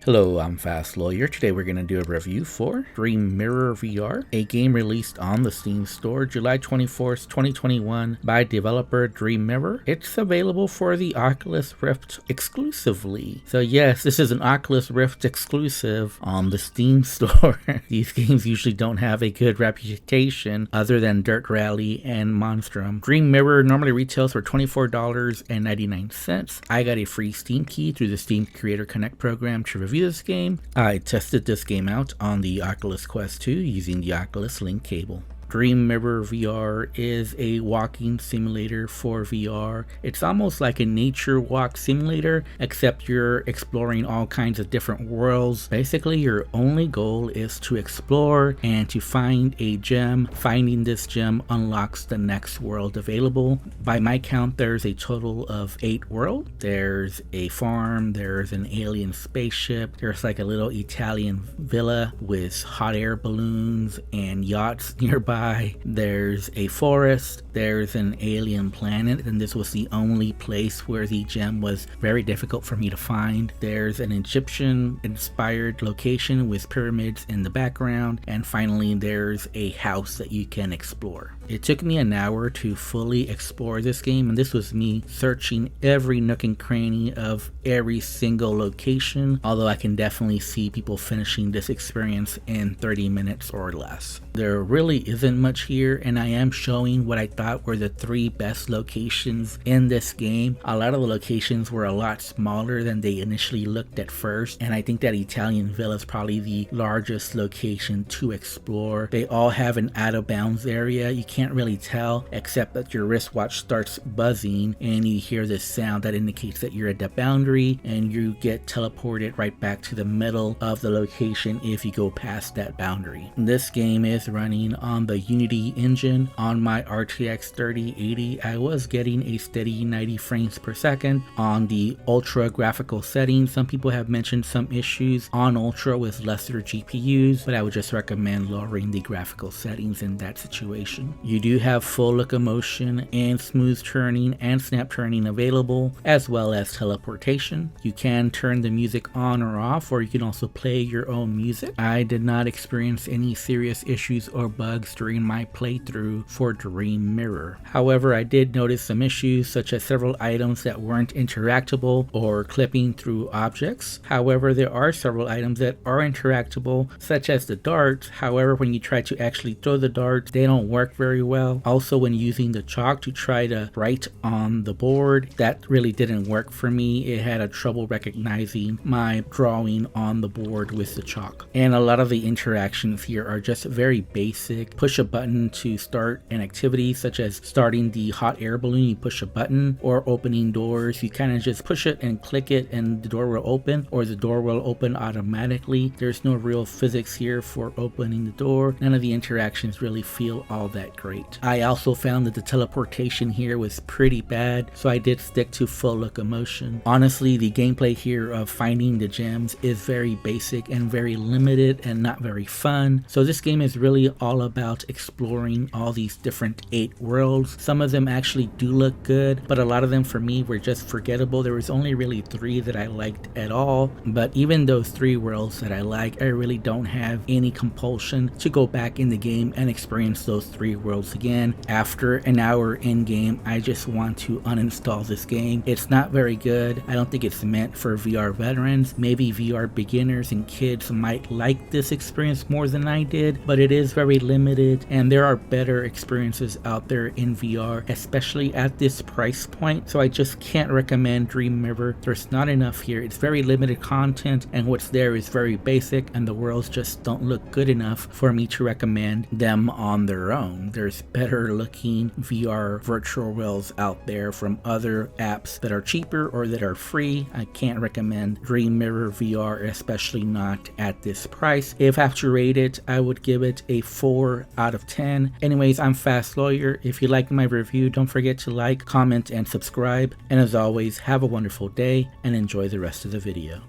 Hello, I'm Fast Lawyer. Today we're going to do a review for Dream Mirror VR, a game released on the Steam Store July 24th, 2021 by developer Dream Mirror. It's available for the Oculus Rift exclusively. So yes, this is an Oculus Rift exclusive on the Steam Store. These games usually don't have a good reputation other than Dirt Rally and Monstrum. Dream Mirror normally retails for $24.99. I got a free Steam key through the Steam Creator Connect program to review this game. I tested this game out on the Oculus Quest 2 using the Oculus Link cable. Dream Mirror VR is a walking simulator for VR. It's almost like a nature walk simulator, except you're exploring all kinds of different worlds. Basically, your only goal is to explore and to find a gem. Finding this gem unlocks the next world available. By my count, there's a total of 8 worlds. There's a farm, there's an alien spaceship, there's like a little Italian villa with hot air balloons and yachts nearby. There's a forest, there's an alien planet, and this was the only place where the gem was very difficult for me to find. There's an Egyptian inspired location with pyramids in the background, and finally there's a house that you can explore. It took me an hour to fully explore this game, and this was me searching every nook and cranny of every single location, although I can definitely see people finishing this experience in 30 minutes or less. There really isn't much here, and I am showing what I thought were the 3 best locations in this game. A lot of the locations were a lot smaller than they initially looked at first, and I think that Italian Villa is probably the largest location to explore. They all have an out of bounds area. You can't really tell except that your wristwatch starts buzzing and you hear this sound that indicates that you're at the boundary, and you get teleported right back to the middle of the location if you go past that boundary. This game is running on the Unity engine. On my RTX 3080, I was getting a steady 90 frames per second on the ultra graphical settings. Some people have mentioned some issues on ultra with lesser GPUs, but I would just recommend lowering the graphical settings in that situation. You do have full locomotion and smooth turning and snap turning available, as well as teleportation. You can turn the music on or off, or you can also play your own music. I did not experience any serious issues or bugs during my playthrough for Dream Mirror. However, I did notice some issues, such as several items that weren't interactable or clipping through objects. However, there are several items that are interactable, such as the darts. However, when you try to actually throw the darts, they don't work very well. Also, when using the chalk to try to write on the board, that really didn't work for me. It had a trouble recognizing my drawing on the board with the chalk. And a lot of the interactions here are just very basic. Push a button to start an activity, such as starting the hot air balloon, you push a button, or opening doors, you kind of just push it and click it and the door will open, or the door will open automatically. There's no real physics here for opening the door. None of the interactions really feel all that great. I also found that the teleportation here was pretty bad, so I did stick to full locomotion. Honestly, the gameplay here of finding the gems is very basic and very limited and not very fun. So this game is really all about exploring all these different 8 worlds. Some of them actually do look good, but a lot of them for me were just forgettable. There was only really 3 that I liked at all, but even those 3 worlds that I like, I really don't have any compulsion to go back in the game and experience those 3 worlds again. After an hour in game, I just want to uninstall this game. It's not very good. I don't think it's meant for VR veterans. Maybe VR beginners and kids might like this experience more than I did, but it is very limited, and there are better experiences out there in VR, especially at this price point. So I just can't recommend Dream Mirror. There's not enough here. It's very limited content, and what's there is very basic, and the worlds just don't look good enough for me to recommend them on their own. There's better looking VR virtual worlds out there from other apps that are cheaper or that are free. I can't recommend Dream Mirror VR, especially not at this price. If I have to rate it, I would give it a 4 out of 10. Anyways, I'm Fast Lawyer. If you liked my review, don't forget to like, comment, and subscribe. And as always, have a wonderful day and enjoy the rest of the video.